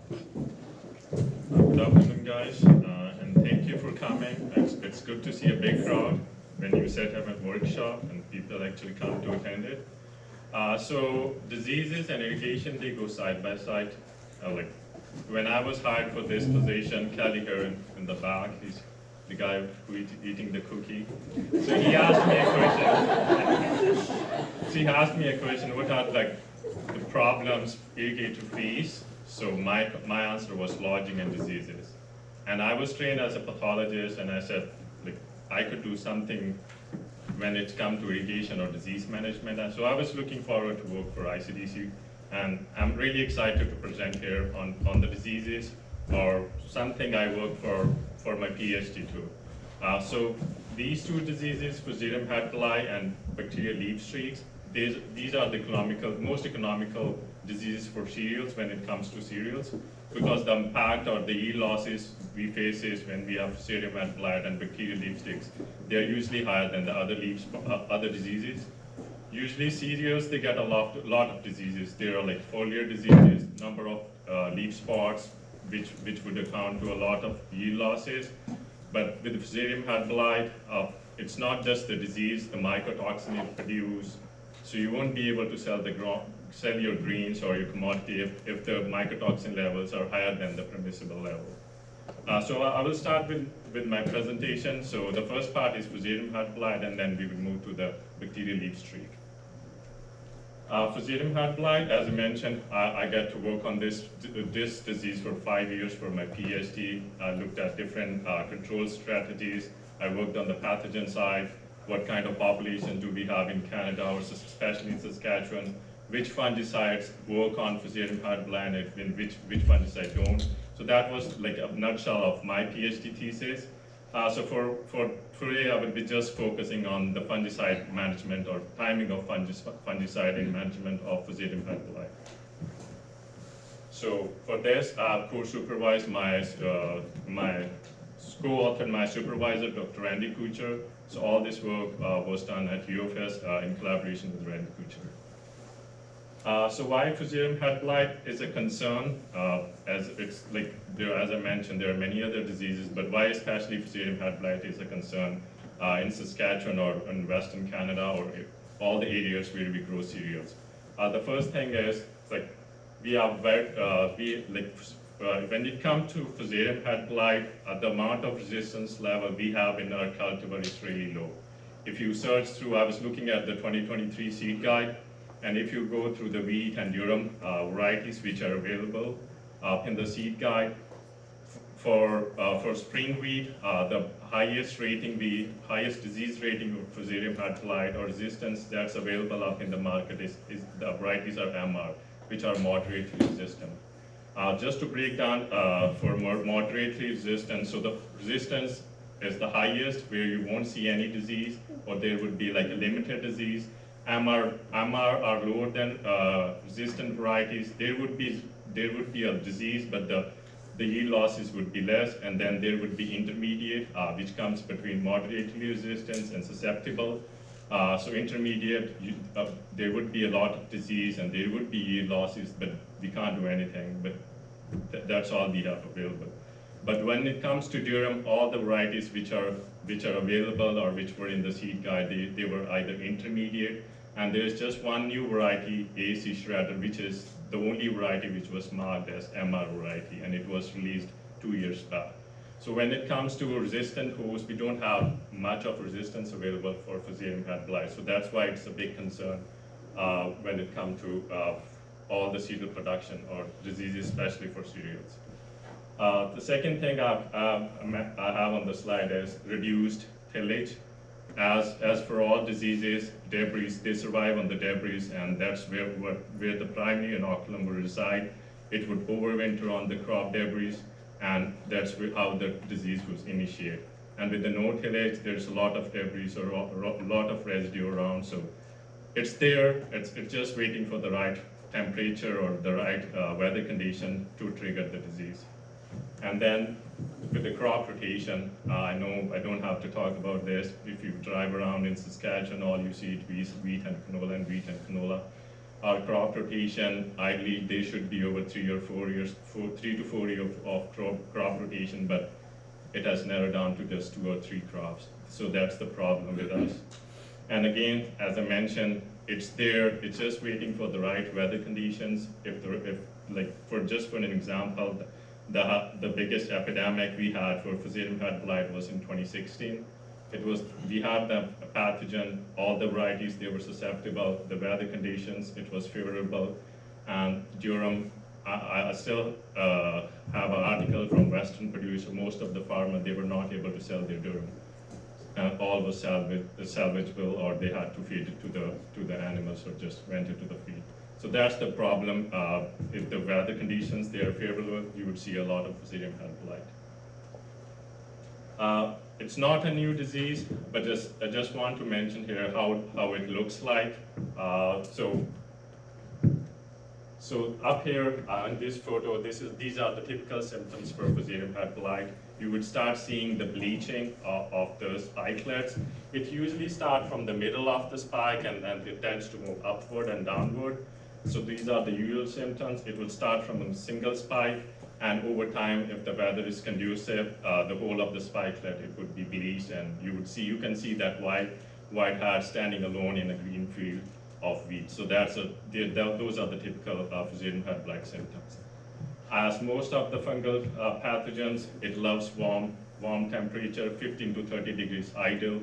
Good afternoon, guys, and thank you for coming. It's good to see a big crowd when you set up a workshop and people actually come to attend it. So diseases and irrigation, they go side by side. Like when I was hired for this position, Kelly here in the back, he's the guy who eating the cookie. So he asked me a question. So he asked me a question, what are like the problems irrigator face? So my answer was lodging and diseases. And I was trained as a pathologist, and I said, like, I could do something when it comes to irrigation or disease management. And so I was looking forward to work for ICDC, and I'm really excited to present here on the diseases, or something I work for my PhD too. So these two diseases, fusarium head blight and bacterial leaf streaks, these are the most economical diseases for cereals when it comes to cereals, because the impact or the yield losses we face is when we have fusarium head blight and bacterial leaf streaks, they're usually higher than the other diseases. Usually cereals, they get a lot of diseases. There are like foliar diseases, number of leaf spots, which would account to a lot of yield losses. But with the fusarium head blight, it's not just the disease, the mycotoxin it produces. So you won't be able to sell your greens or your commodity if the mycotoxin levels are higher than the permissible level. So I will start with my presentation. So the first part is fusarium head blight, and then we will move to the bacterial leaf streak. Fusarium head blight, as I mentioned, I get to work on this disease for 5 years for my PhD. I looked at different control strategies. I worked on the pathogen side. What kind of population do we have in Canada, or especially in Saskatchewan? Which fungicides work on fusarium head blight and which fungicides don't? So that was like a nutshell of my PhD thesis. So for today, I will be just focusing on the fungicide management or timing of fungicide and management of fusarium head blight. So for this, I've co-supervised my co-authored my supervisor, Dr. Randy Kuchar. So all this work was done at UFS in collaboration with Randy Kuchar. So why fusarium head blight is a concern, as it's like as I mentioned, there are many other diseases, but why especially fusarium head blight is a concern in Saskatchewan or in Western Canada or all the areas where we grow cereals. The first thing is like when it comes to fusarium head blight, the amount of resistance level we have in our cultivar is really low. If you search through, I was looking at the 2023 seed guide, and if you go through the wheat and durum varieties which are available in the seed guide, for spring wheat, the highest disease rating of fusarium head blight or resistance that's available up in the market is the varieties are MR, which are moderately resistant. Just to break down for more moderately resistant, so the resistance is the highest where you won't see any disease, or there would be like a limited disease. MR are lower than resistant varieties. There would be a disease, but the yield losses would be less, and then there would be intermediate, which comes between moderately resistant and susceptible. So intermediate, there would be a lot of disease and there would be yield losses, but we can't do anything, but that's all we have available. But when it comes to durum, all the varieties which are available or which were in the seed guide, they were either intermediate, and there's just one new variety, AC Shredder, which is the only variety which was marked as MR variety, and it was released 2 years back. So when it comes to resistant hosts, we don't have much of resistance available for fusarium head blight. So that's why it's a big concern when it comes to all the cereal production or diseases, especially for cereals. The second thing I have on the slide is reduced tillage. As for all diseases, debris, they survive on the debris, and that's where the primary inoculum will reside. It would overwinter on the crop debris, and that's how the disease was initiated. And with the no tillage, there's a lot of debris or a lot of residue around, so it's there, it's just waiting for the right temperature or the right weather condition to trigger the disease. And then with the crop rotation, I know I don't have to talk about this. If you drive around in Saskatchewan, all you see is wheat and canola and wheat and canola. our crop rotation, ideally they should be over 3 or 4 years, 3 to 4 years of crop rotation, but it has narrowed down to just 2 or 3 crops. So that's the problem with us. And again, as I mentioned, it's there, it's just waiting for the right weather conditions. Just for an example, the biggest epidemic we had for fusarium head blight was in 2016. We had the pathogen, all the varieties, they were susceptible, the weather conditions, it was favorable. And durum, I still have an article from Western producer, most of the farmers, they were not able to sell their durum. And all was salvageable, or they had to feed it to the animals, or just went into the feed. So that's the problem. If the weather conditions they are favorable, you would see a lot of fusarium head blight. It's not a new disease, but I just want to mention here how it looks like. So up here in this photo, these are the typical symptoms for fusarium head blight. You would start seeing the bleaching of the spikelets. It usually starts from the middle of the spike, and then it tends to move upward and downward. So these are the usual symptoms. It will start from a single spike, and over time, if the weather is conducive, the whole of the spikelet, it would be bleached, and you can see that white hat standing alone in a green field of wheat. So those are the typical fusarium head blight symptoms. As most of the fungal pathogens, it loves warm temperature, 15 to 30 degrees ideal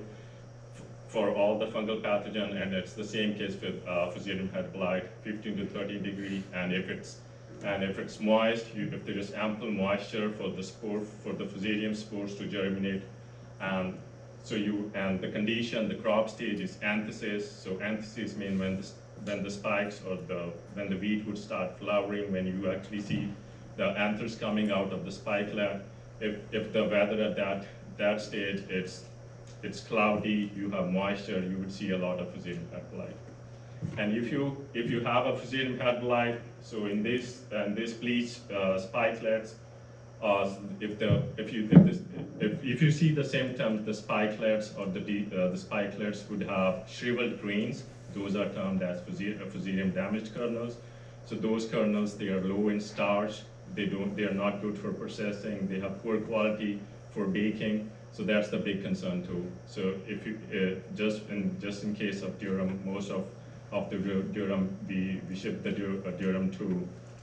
for all the fungal pathogen, and it's the same case with fusarium head blight, 15 to 30 degrees, and if it's moist, if there is ample moisture for the fusarium spores to germinate, and the condition, the crop stage is anthesis. So anthesis means when the spikes or when the wheat would start flowering, when you actually see the anthers coming out of the spikelet. If the weather at that stage it's cloudy, you have moisture, you would see a lot of fusarium head blight. And if you have a fusarium head blight, so in this bleached spikelets, if you see the symptoms, the spikelets or the spikelets would have shriveled grains. Those are termed as fusarium damaged kernels. So those kernels, they are low in starch. They are not good for processing. They have poor quality for baking. So that's the big concern too. So if you just in case of durum, most of the durum we ship the durum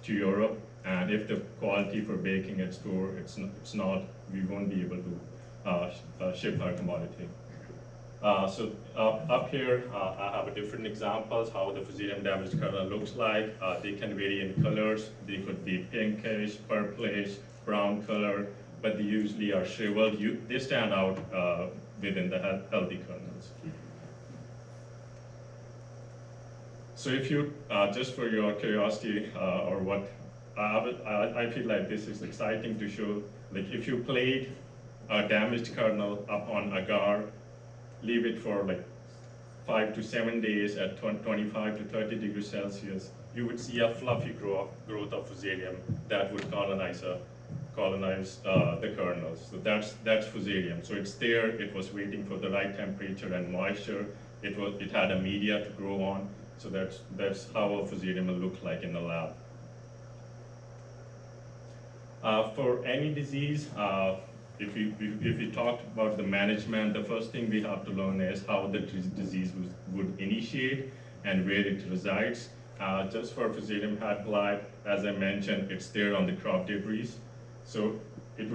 to Europe, and if the quality for baking at store it's not, we won't be able to ship our commodity. So up here, I have a different examples how the fusarium damaged kernel looks like. They can vary in colors. They could be pinkish, purplish, brown color, but they usually are shriveled. They stand out within the healthy kernels. So if you, just for your curiosity, or what, I feel like this is exciting to show, like if you plate a damaged kernel upon agar, leave it for like 5 to 7 days at 25 to 30 degrees Celsius, you would see a fluffy growth of fusarium that would colonize the kernels. So that's fusarium. So it's there, it was waiting for the right temperature and moisture. It had a media to grow on. So that's how a fusarium will look like in the lab. For any disease, if we talked about the management, the first thing we have to learn is how the disease would initiate and where it resides. Just for fusarium head blight, as I mentioned, it's there on the crop debris. So it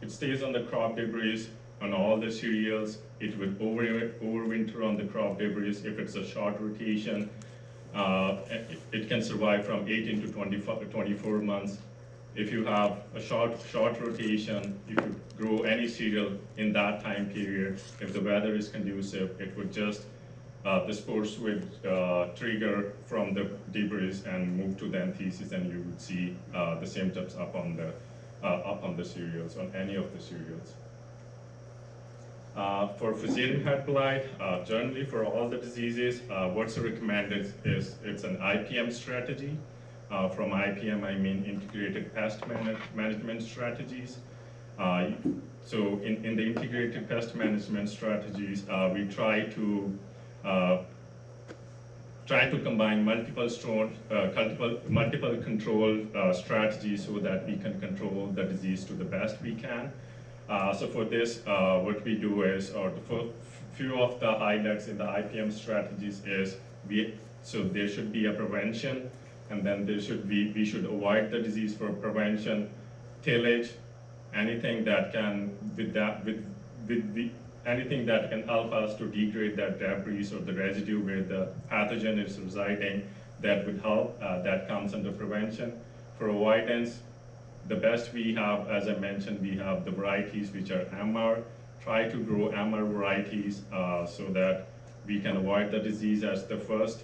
stays on the crop debris on all the cereals. It would overwinter on the crop debris. If it's a short rotation, it can survive from 18 to 24 months. If you have a short rotation, if you grow any cereal in that time period, if the weather is conducive, it would just, the spores would trigger from the debris and move to the anthesis, and you would see the symptoms up on the cereals, on any of the cereals. For fusarium head blight, generally for all the diseases, what's recommended is it's an IPM strategy. From IPM, I mean integrated pest management strategies. So in the integrated pest management strategies, we try trying to combine multiple control strategies so that we can control the disease to the best we can. So for this, what we do is, or the few of the highlights in the IPM strategies is, so there should be a prevention, and then we should avoid the disease for prevention, tillage, anything that can, anything that can help us to degrade that debris or the residue where the pathogen is residing, that would help, that comes under prevention. For avoidance, the best we have, as I mentioned, we have the varieties which are MR. Try to grow MR varieties so that we can avoid the disease as the first.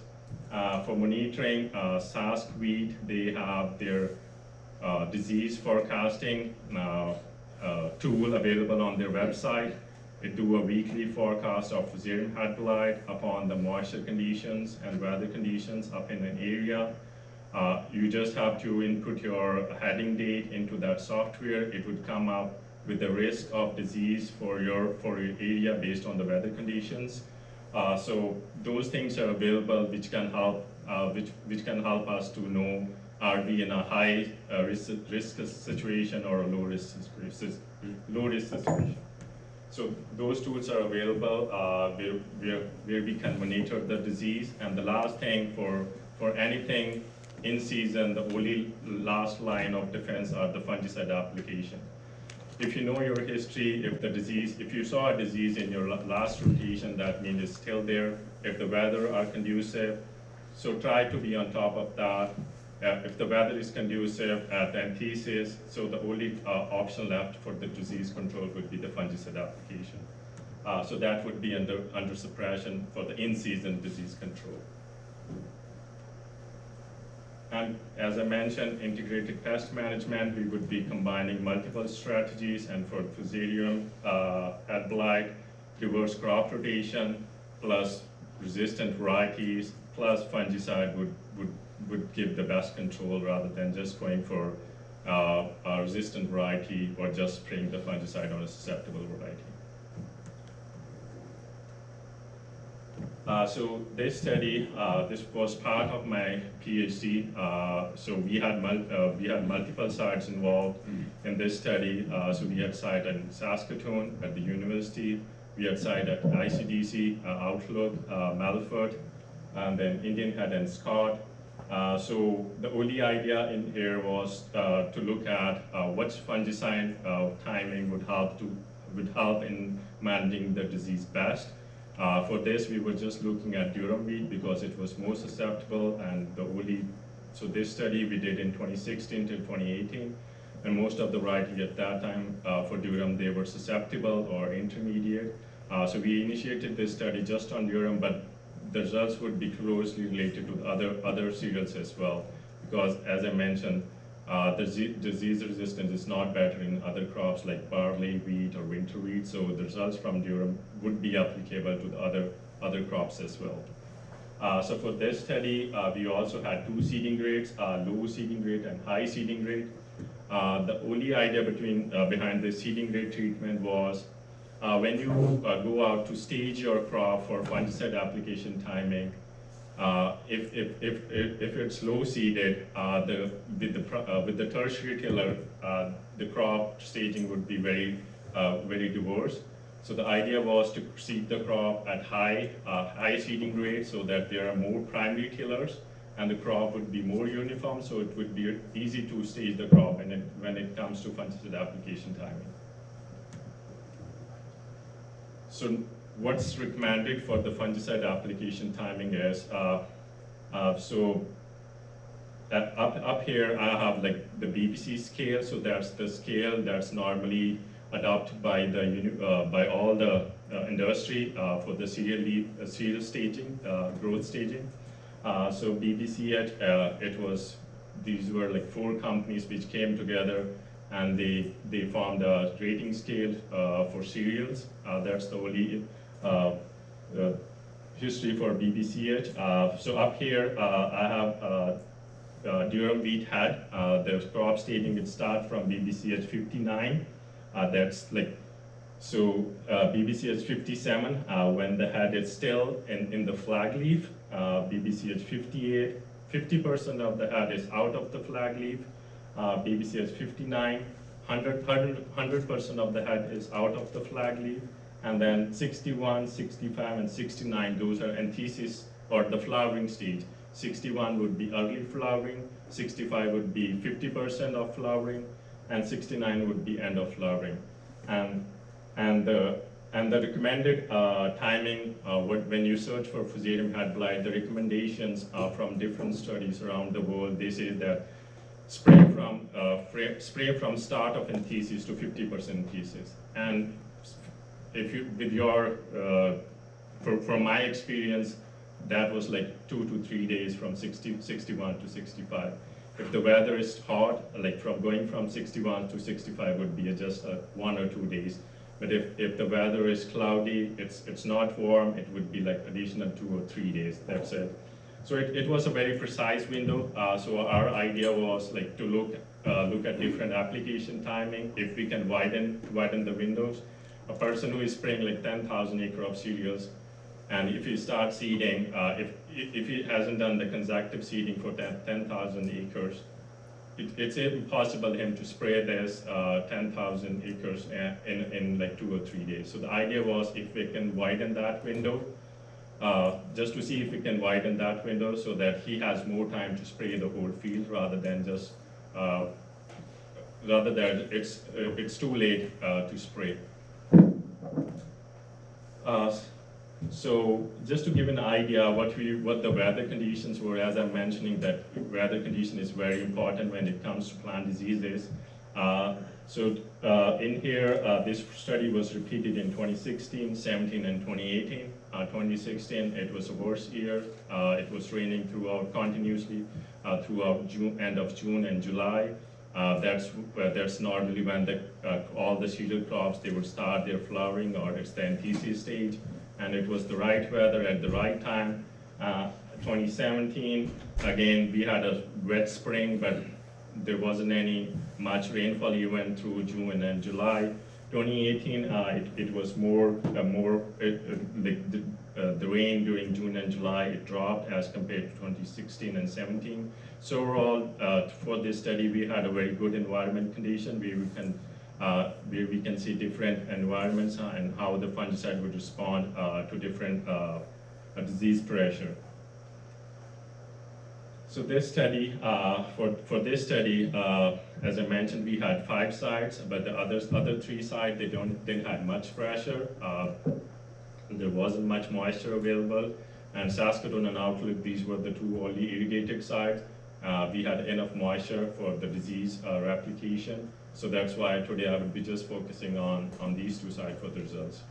For monitoring, Sask wheat, they have their disease forecasting tool available on their website. They do a weekly forecast of fusarium head blight upon the moisture conditions and weather conditions up in an area. You just have to input your heading date into that software. It would come up with the risk of disease for your area based on the weather conditions. So those things are available which can help us to know, are we in a high risk situation or a low risk situation. So those tools are available where we can monitor the disease. And the last thing, for anything in season, the only last line of defense are the fungicide application. If you know your history, if you saw a disease in your last rotation, that means it's still there. If the weather are conducive, so try to be on top of that. If the weather is conducive at the antithesis, so the only option left for the disease control would be the fungicide application. So that would be under suppression for the in-season disease control. And as I mentioned, integrated pest management, we would be combining multiple strategies, and for fusarium, head blight, reverse crop rotation, plus resistant varieties, plus fungicide would give the best control rather than just going for a resistant variety or just spraying the fungicide on a susceptible variety. So this study, this was part of my PhD. So we had multiple sites involved in this study. So we had site in Saskatoon at the university. We had site at ICDC, Outlook, Melfort, and then Indian Head and Scott. So the only idea in here was to look at which fungicide timing would help in managing the disease best. For this, we were just looking at durum wheat because it was most susceptible, and so this study we did in 2016 till 2018, and most of the varieties at that time for durum, they were susceptible or intermediate. So we initiated this study just on durum, but the results would be closely related to other cereals as well, because as I mentioned, the disease resistance is not better in other crops like barley, wheat, or winter wheat, so the results from durum would be applicable to the other crops as well. So for this study, we also had two seeding grades, low seeding rate and high seeding rate. The only idea behind the seeding rate treatment was when you go out to stage your crop for fungicide application timing, if it's low seeded, with the tertiary tiller, the crop staging would be very diverse. So the idea was to seed the crop at high seeding rate so that there are more primary tillers, and the crop would be more uniform, so it would be easy to stage the crop when it comes to fungicide application timing. So what's recommended for the fungicide application timing is, so up here I have like the BBC scale, so that's the scale that's normally adopted by all the industry for the cereal staging, growth staging. So BBC, these were like 4 companies which came together, and they formed a rating scale for cereals. That's the only history for BBCH. So up here, I have durum wheat head. The crop staging would start from BBCH 59. That's like, so BBCH 57, when the head is still in the flag leaf, BBCH 58, 50% of the head is out of the flag leaf. BBCH 59, 100% of the head is out of the flag leaf. And then 61, 65, and 69, those are anthesis or the flowering stage. 61 would be early flowering, 65 would be 50% of flowering, and 69 would be end of flowering. And the recommended timing, when you search for fusarium head blight, the recommendations from different studies around the world, they say that spray from start of anthesis to 50% anthesis. And if you, with your, from my experience, that was like 2 to 3 days from 61 to 65. If the weather is hot, like going from 61 to 65 would be just 1 or 2 days. But if the weather is cloudy, it's not warm, it would be like additional 2 or 3 days, that's it. So it was a very precise window. So our idea was like to look at different application timing, if we can widen the windows. A person who is spraying like 10,000 acre of cereals, and if he starts seeding, if he hasn't done the consecutive seeding for 10,000 acres, it's impossible for him to spray this 10,000 acres in like 2 or 3 days. So the idea was if we can widen that window, just to see if we can widen that window so that he has more time to spray the whole field rather than just, rather than it's too late to spray. So just to give an idea what the weather conditions were, as I'm mentioning that weather condition is very important when it comes to plant diseases. In here, this study was repeated in 2016, 17, and 2018. 2016, it was a worse year. It was raining throughout continuously throughout end of June and July. That's normally when all the cereal crops, they would start their flowering, or it's the anthesis stage. And it was the right weather at the right time. 2017, again, we had a wet spring, but there wasn't any much rainfall even through June and July. 2018, it was the rain during June and July, it dropped as compared to 2016 and 17. So overall, for this study, we had a very good environment condition where we can see different environments and how the fungicide would respond to different disease pressure. So this study, for this study, as I mentioned, we had 5 sites, but the other 3 sites, they didn't have much pressure. There wasn't much moisture available. And Saskatoon and Outlook, these were the 2 only irrigated sites. We had enough moisture for the disease replication. So that's why today I will be just focusing on these 2 sites for the results.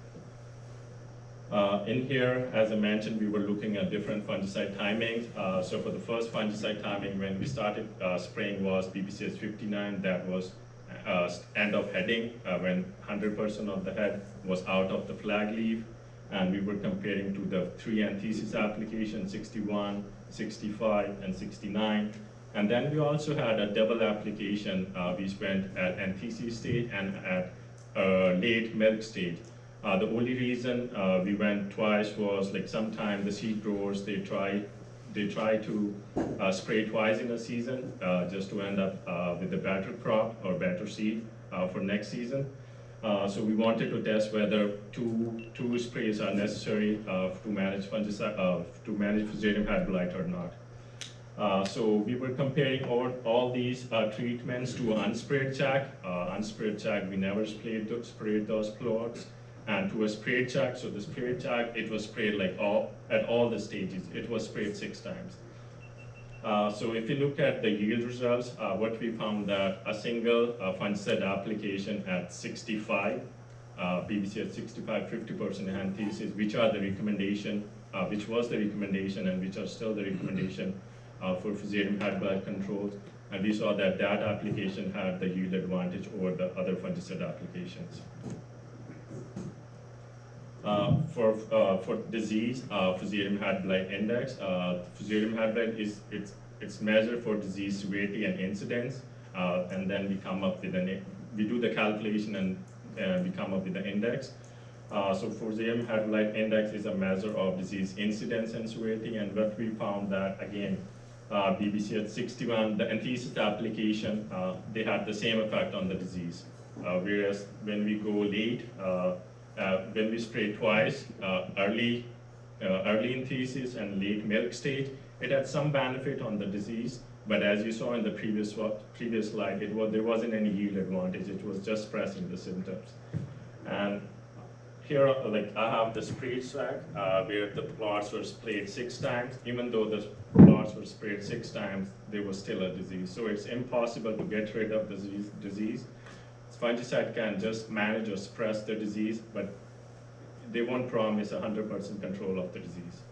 In here, as I mentioned, we were looking at different fungicide timings. So for the first fungicide timing, when we started spraying was BBCS 59, that was end of heading, when 100% of the head was out of the flag leaf. And we were comparing to the 3 anthesis applications, 61, 65, and 69. And then we also had a double application. We spent at anthesis stage and at late milk stage. The only reason we went twice was like sometimes the seed growers, they try to spray twice in a season just to end up with a better crop or better seed for next season. So we wanted to test whether two sprays are necessary to manage fungicide, to manage fusarium head blight or not. So we were comparing all these treatments to unsprayed check. Unsprayed check, we never sprayed those plots. And to a sprayed check, so the sprayed check, it was sprayed like at all the stages. It was sprayed 6 times. So if you look at the yield results, what we found that a single fungicide application at 65, BBC at 65, 50% anthesis, which are the recommendation, which was the recommendation and which are still the recommendation for fusarium head blight controls. And we saw that that application had the yield advantage over the other fungicide applications. For disease, fusarium head blight index, fusarium head blight it's measured for disease severity and incidence, and then we come up with we do the calculation and we come up with the index. So fusarium head blight index is a measure of disease incidence and severity, and what we found that, again, BBC at 61, the anthesis application, they had the same effect on the disease. Whereas when we go late, when we spray twice, early anthesis and late milk stage, it had some benefit on the disease, but as you saw in the previous slide, there wasn't any yield advantage. It was just suppressing the symptoms. And here, I have the sprayed swag, where the plots were sprayed 6 times. Even though the plots were sprayed 6 times, there was still a disease. So it's impossible to get rid of the disease. Fungicide can just manage or suppress the disease, but they won't promise 100% control of the disease.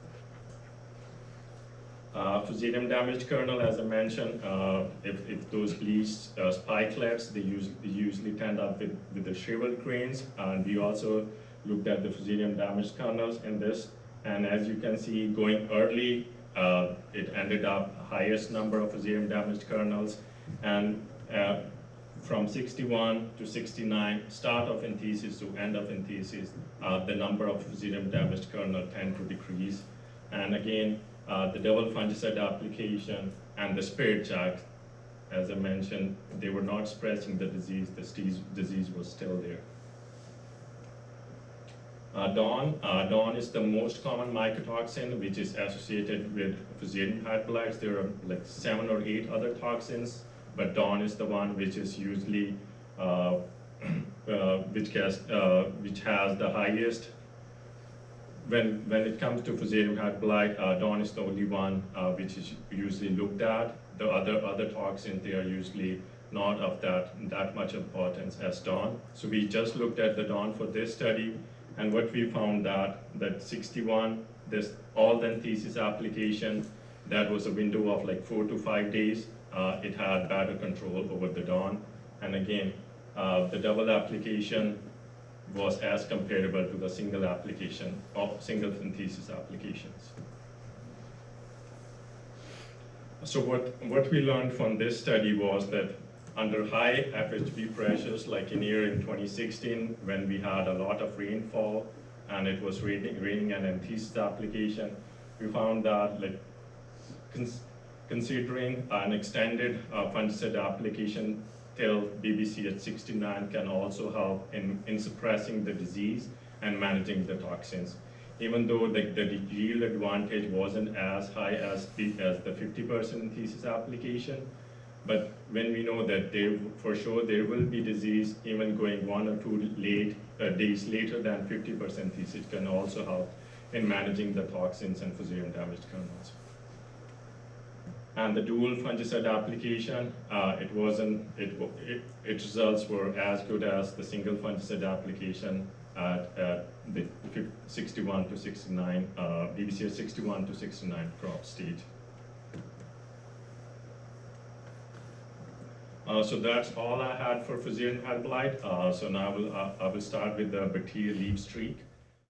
Fusarium damaged kernel, as I mentioned, if those bleached spikelets, they usually tend up with the shriveled grains. And we also looked at the fusarium damaged kernels in this. And as you can see, going early, it ended up highest number of fusarium damaged kernels. And from 61 to 69, start of anthesis to end of anthesis, the number of fusarium damaged kernel tend to decrease. And again, the double fungicide application and the sprayed jacks, as I mentioned, they were not suppressing the disease was still there. DON is the most common mycotoxin which is associated with fusarium head blights. There are like 7 or 8 other toxins, but DON is the one which is usually which has the highest. When it comes to fusarium head blight, DON is the only one which is usually looked at. The other toxins, they are usually not of that much importance as DON. So we just looked at the DON for this study, and what we found that 61, all the anthesis application, that was a window of like 4 to 5 days. It had better control over the DON, and again, the double application was as comparable to the single application of single anthesis applications. So what we learned from this study was that under high FHB pressures, like in 2016, when we had a lot of rainfall and it was raining an anthesis application, we found that considering an extended fungicide application till BBC at 69 can also help in suppressing the disease and managing the toxins. Even though the yield advantage wasn't as high as the 50% anthesis application, but when we know that for sure there will be disease, even going 1 or 2 days later than 50% anthesis can also help in managing the toxins and fusarium damaged kernels. And the dual fungicide application, its results were as good as the single fungicide application at the 61 to 69, BBC 61 to 69 crop stage. So that's all I had for fusarium head blight. So now I will start with the bacterial leaf streak.